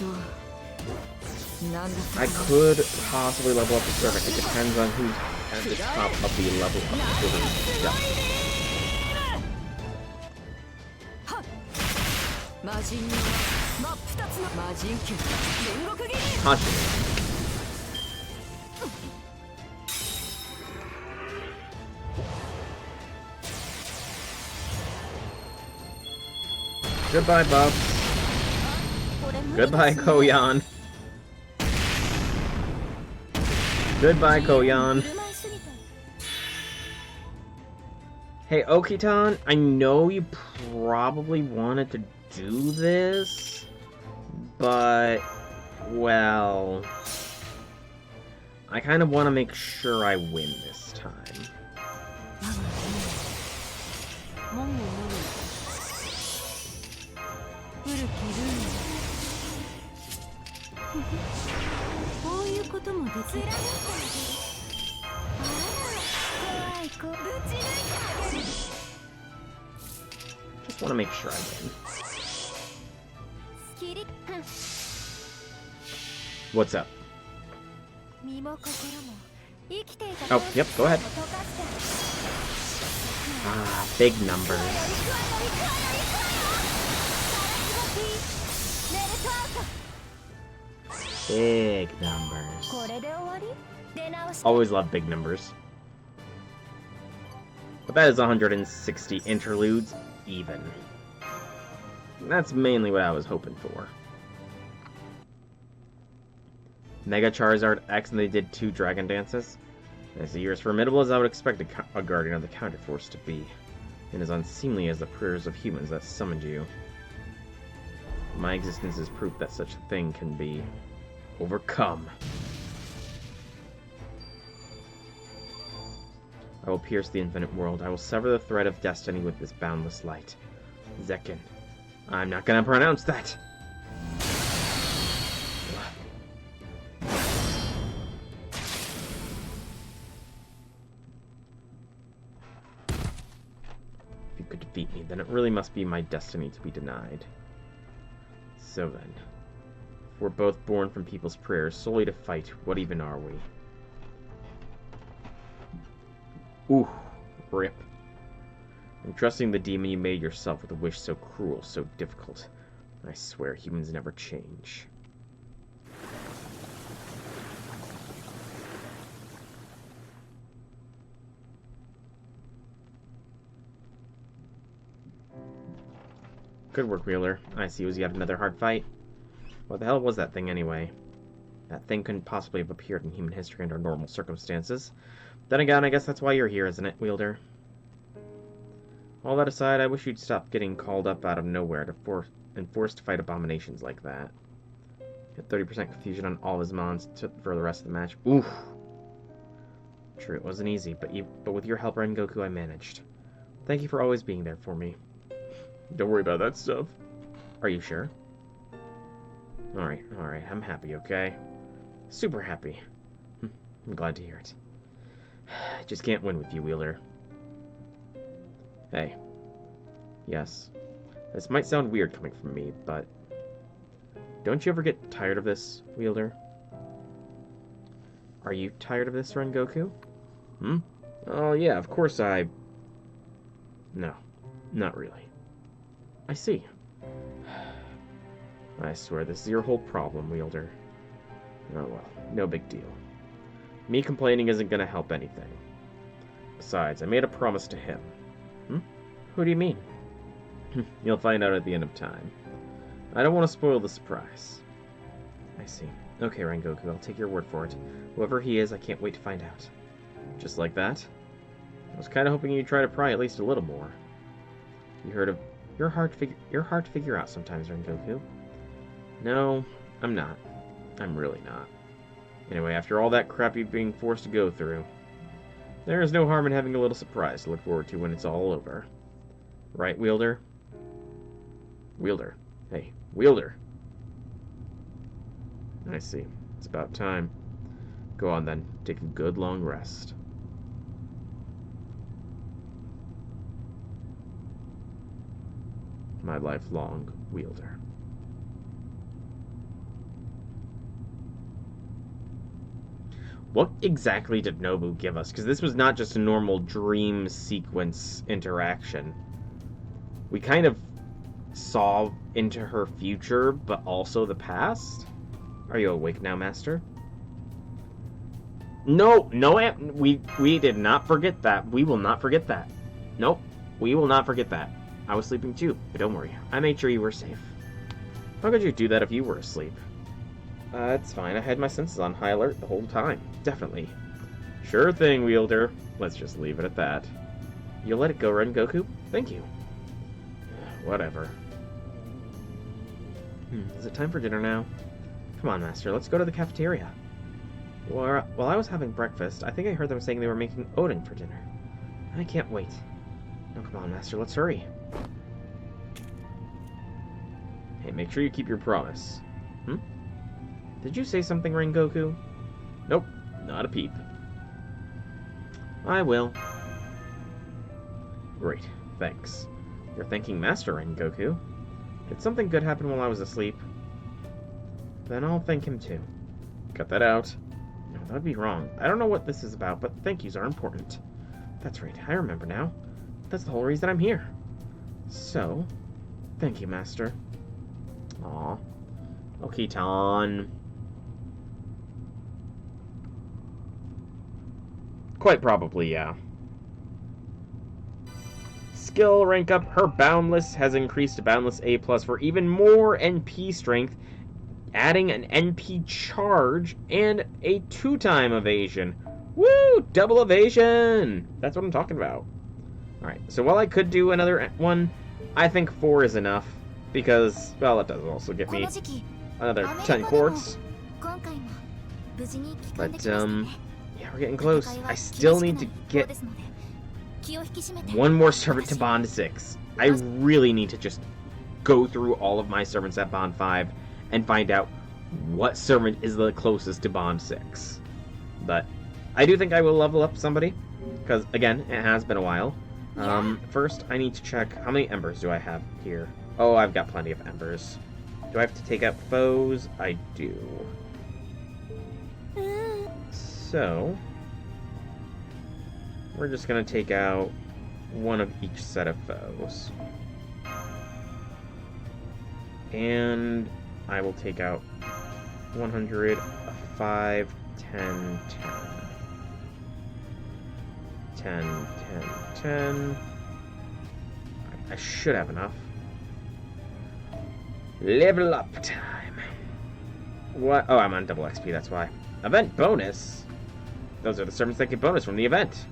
I could possibly level up the server. It depends on who's at the top of the level up order stuff. Goodbye, Bob. Goodbye, Koyan. Goodbye, Koyan. Hey, Okitan, I know you probably wanted to do this, but, well, I kind of want to make sure I win this time. Just want to make sure I win. What's up? Oh, yep, go ahead. Ah, big numbers. Big numbers. Always love big numbers. But that is 160 interludes, even. That's mainly what I was hoping for. Mega Charizard X, and they did 2 Dragon Dances. As you're as formidable as I would expect a guardian of the Counterforce to be, and as unseemly as the prayers of humans that summoned you. My existence is proof that such a thing can be overcome. I will pierce the infinite world. I will sever the thread of destiny with this boundless light. Zekin. I'm not gonna pronounce that! If you could defeat me, then it really must be my destiny to be denied. So then, if we're both born from people's prayers solely to fight, what even are we? Ooh, rip. I'm trusting the demon you made yourself with a wish so cruel, so difficult. I swear humans never change. Good work, Wheeler. I see. Was yet another hard fight? What the hell was that thing, anyway? That thing couldn't possibly have appeared in human history under normal circumstances. Then again, I guess that's why you're here, isn't it, Wielder? All that aside, I wish you'd stop getting called up out of nowhere and forced to fight abominations like that. Get 30% confusion on all his mons for the rest of the match. Oof. True, it wasn't easy, but with your help, Rengoku, I managed. Thank you for always being there for me. Don't worry about that stuff. Are you sure? Alright, I'm happy, okay? Super happy. I'm glad to hear it. I just can't win with you, Wheeler. Hey. Yes. This might sound weird coming from me, but... don't you ever get tired of this, Wielder? Are you tired of this, Rengoku? Oh, yeah, of course No, not really. I see. I swear, this is your whole problem, Wielder. Oh well, no big deal. Me complaining isn't gonna help anything. Besides, I made a promise to him. Who do you mean? You'll find out at the end of time. I don't want to spoil the surprise. I see. Okay, Rengoku, I'll take your word for it. Whoever he is, I can't wait to find out. Just like that? I was kind of hoping you'd try to pry at least a little more. You heard of... You're hard to figure out sometimes, Rengoku. No, I'm not. I'm really not. Anyway, after all that crap you're being forced to go through, There is no harm in having a little surprise to look forward to when it's all over. Right, Wielder? Wielder. Hey, Wielder. I see. It's about time. Go on then. Take a good long rest. My lifelong Wielder. What exactly did Nobu give us? Because this was not just a normal dream sequence interaction. We kind of saw into her future, but also the past? Are you awake now, Master? No, we did not forget that. We will not forget that. Nope, we will not forget that. I was sleeping too, but don't worry. I made sure you were safe. How could you do that if you were asleep? It's fine. I had my senses on high alert the whole time. Definitely. Sure thing, Wielder. Let's just leave it at that. You'll let it go, Rengoku? Thank you. Whatever. Is it time for dinner now? Come on, Master. Let's go to the cafeteria. While I was having breakfast, I think I heard them saying they were making oden for dinner. I can't wait. No, come on, Master. Let's hurry. Hey, make sure you keep your promise. Did you say something, Rengoku? Nope, not a peep. I will. Great, thanks. You're thanking Master Rengoku. Did something good happen while I was asleep? Then I'll thank him too. Cut that out. No, that'd be wrong. I don't know what this is about, but thank yous are important. That's right, I remember now. That's the whole reason I'm here. So, thank you, Master. Aw. Okitan. Quite probably, yeah. Skill rank up. Her Boundless has increased to Boundless A+ for even more NP strength, adding an NP charge and a 2-time evasion. Woo! Double evasion! That's what I'm talking about. Alright, so while I could do another one, I think 4 is enough. Because, well, it does also get me another 10 quartz. But, yeah, we're getting close. I still need to get one more servant to Bond 6. I really need to just go through all of my servants at Bond 5 and find out what servant is the closest to Bond 6. But I do think I will level up somebody, because, again, it has been a while. First, I need to check how many embers do I have here. Oh, I've got plenty of embers. Do I have to take out foes? I do. So, we're just going to take out one of each set of foes. And I will take out 100, 5, 10, 10. 10, 10, 10. I should have enough. Level up time. What? Oh, I'm on double XP, that's why. Event bonus. Those are the servants that get bonus from the event.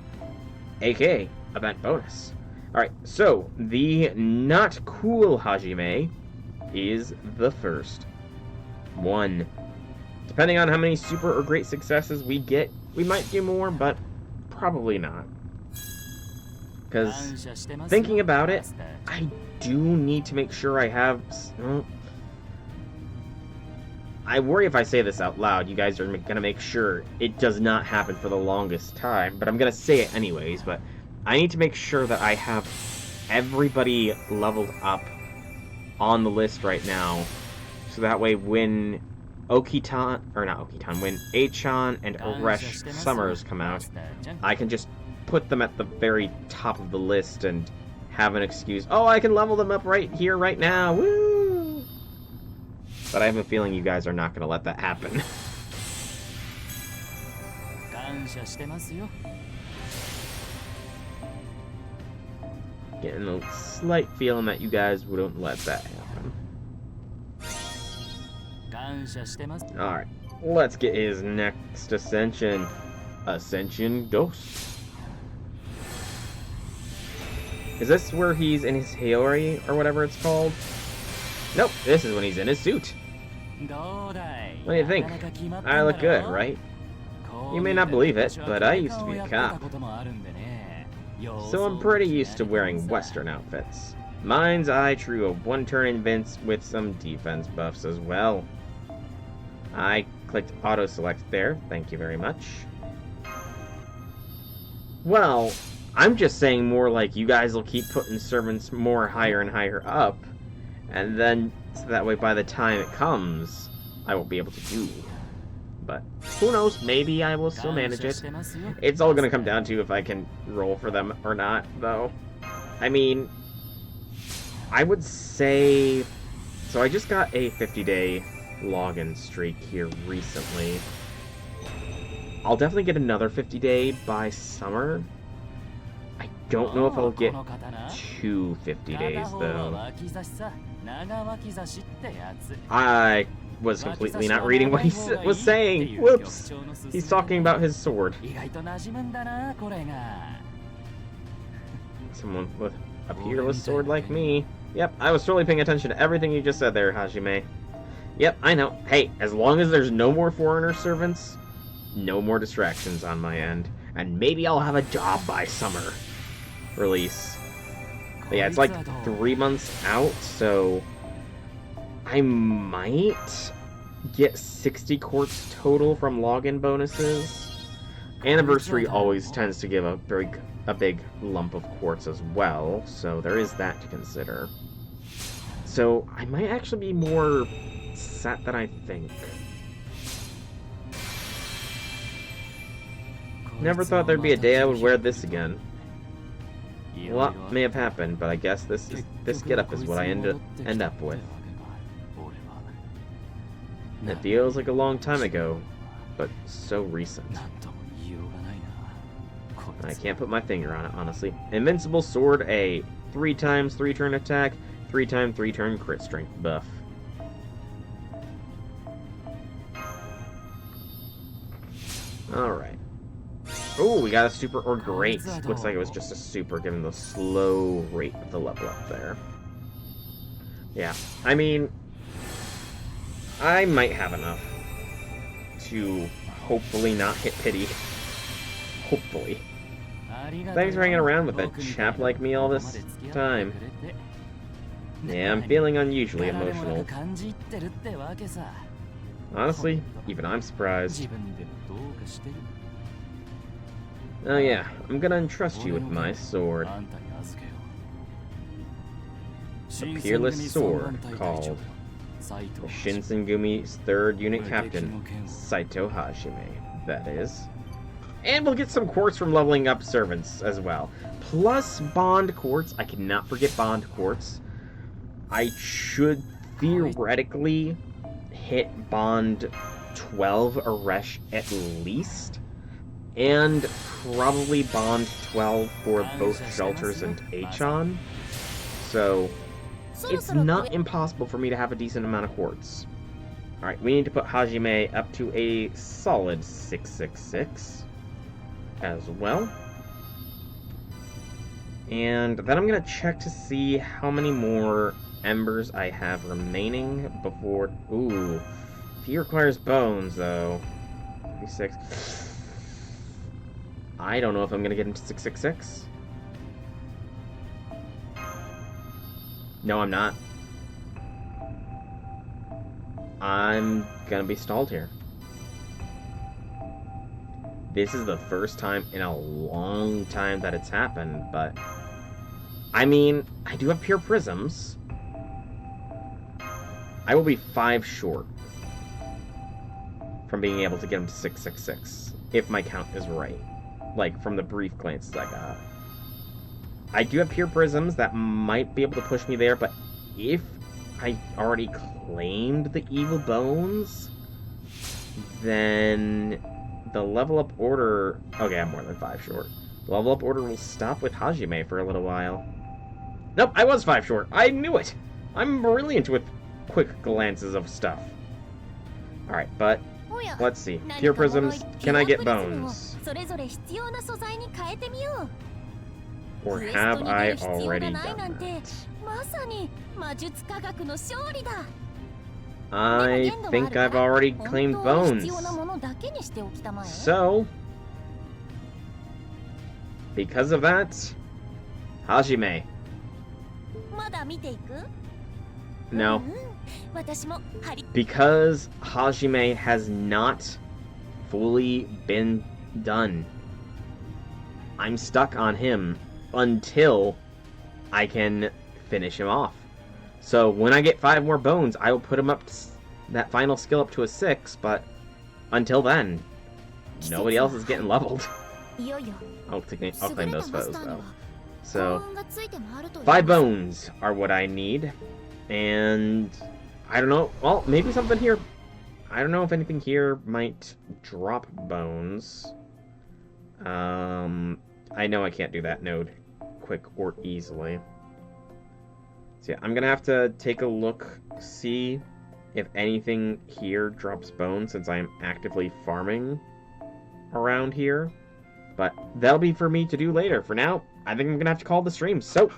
AKA, event bonus. Alright, so, the not cool Hajime is the first one. Depending on how many super or great successes we get, we might do more, but probably not. Because, thinking about it, I do need to make sure I have... I worry if I say this out loud, you guys are going to make sure it does not happen for the longest time, but I'm going to say it anyways, but I need to make sure that I have everybody leveled up on the list right now, so that way when Okitan, or not Okitan, when Achan and Aresh Summers come out, I can just put them at the very top of the list and have an excuse. Oh, I can level them up right here, right now. Woo! But I have a feeling you guys are not going to let that happen. Getting a slight feeling that you guys wouldn't let that happen. Alright, let's get his next ascension. Ascension Dos. Is this where he's in his Hiyori, or whatever it's called? Nope, this is when he's in his suit. What do you think? I look good, right? You may not believe it, but I used to be a cop. So I'm pretty used to wearing Western outfits. Mine's eye true of one-turn invince with some defense buffs as well. I clicked auto-select there, thank you very much. Well, I'm just saying more like you guys will keep putting servants more higher and higher up, and then, so that way by the time it comes, I won't be able to do. But who knows, maybe I will still manage it. It's all gonna come down to if I can roll for them or not, though. I mean, I would say... So I just got a 50-day login streak here recently. I'll definitely get another 50-day by summer. I don't know if I'll get 2 50 days, though. I was completely not reading what he was saying. Whoops! He's talking about his sword. Someone with a peerless sword like me. Yep, I was totally paying attention to everything you just said there, Hajime. Yep, I know. Hey, as long as there's no more foreigner servants, no more distractions on my end. And maybe I'll have a job by summer release. But yeah, it's like 3 months out, so I might get 60 quartz total from login bonuses. Anniversary always tends to give a big lump of quartz as well, so there is that to consider. So I might actually be more set than I think. Never thought there'd be a day I would wear this again. A lot may have happened, but I guess this getup is what I end up with. It feels like a long time ago, but so recent. I can't put my finger on it, honestly. Invincible sword, a 3x 3-turn attack, 3x 3-turn crit strength buff. Alright. Oh, we got a super or great. Looks like it was just a super given the slow rate of the level up there. Yeah, I mean, I might have enough to hopefully not hit pity. Hopefully. Thanks for hanging around with a chap like me all this time. Yeah, I'm feeling unusually emotional. Honestly, even I'm surprised. Oh yeah, I'm gonna entrust you with my sword. A peerless sword called the Shinsengumi's 3rd Unit Captain, Saito Hajime, that is. And we'll get some quartz from leveling up servants as well. Plus bond quartz. I cannot forget bond quartz. I should theoretically hit bond 12 Aresh at least. And probably bond 12 for both shelters and Achan. So it's not impossible for me to have a decent amount of quartz. Alright, we need to put Hajime up to a solid 666 as well. And then I'm going to check to see how many more embers I have remaining before... Ooh, he requires bones, though. 36. I don't know if I'm going to get into 666. No, I'm not. I'm going to be stalled here. This is the first time in a long time that it's happened, but... I mean, I do have pure prisms. I will be 5 short from being able to get him to 666, if my count is right. Like, from the brief glances I got. I do have pure prisms that might be able to push me there, but if I already claimed the evil bones, then the level up order... Okay, I'm more than 5 short. The level up order will stop with Hajime for a little while. Nope, I was 5 short. I knew it. I'm brilliant with quick glances of stuff. Alright, but let's see. Pure prisms, can I get bones? Or have I already done that? I think I've already claimed bones. So, because of that, Hajime. No. Because Hajime has not fully been done, I'm stuck on him until I can finish him off. So when I get 5 more bones, I will put him up, that final skill up to a 6, but until then, nobody else is getting leveled. I'll claim those foes, though. So, 5 bones are what I need, and I don't know, well, maybe something here, I don't know if anything here might drop bones. I know I can't do that node quick or easily. So yeah, I'm gonna have to take a look, see if anything here drops bones, since I am actively farming around here. But that'll be for me to do later. For now, I think I'm gonna have to call the stream. So,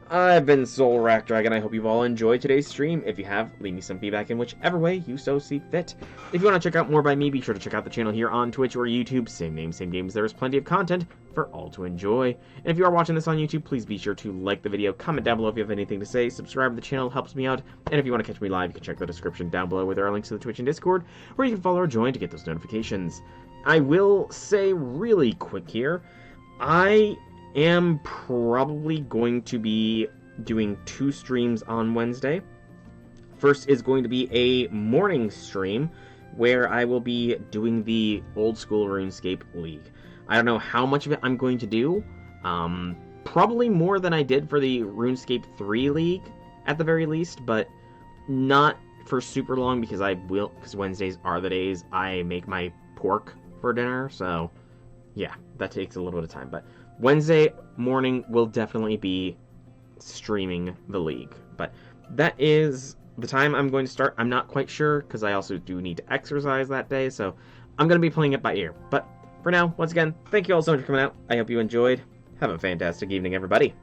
I've been Soul Rack Dragon. I hope you've all enjoyed today's stream. If you have, leave me some feedback in whichever way you so see fit. If you want to check out more by me, be sure to check out the channel here on Twitch or YouTube. Same name, same games. There is plenty of content for all to enjoy. And if you are watching this on YouTube, please be sure to like the video, comment down below if you have anything to say, subscribe to the channel, helps me out. And if you want to catch me live, you can check the description down below where there are links to the Twitch and Discord, where you can follow or join to get those notifications. I will say really quick here, I am probably going to be doing 2 streams on Wednesday. First is going to be a morning stream where I will be doing the old school RuneScape League. I don't know how much of it I'm going to do. Probably more than I did for the RuneScape 3 League at the very least, but not for super long because Wednesdays are the days I make my pork for dinner, so yeah, that takes a little bit of time. But Wednesday morning will definitely be streaming the league, but that is the time I'm going to start. I'm not quite sure because I also do need to exercise that day, so I'm going to be playing it by ear. But for now, once again, thank you all so much for coming out. I hope you enjoyed. Have a fantastic evening, everybody.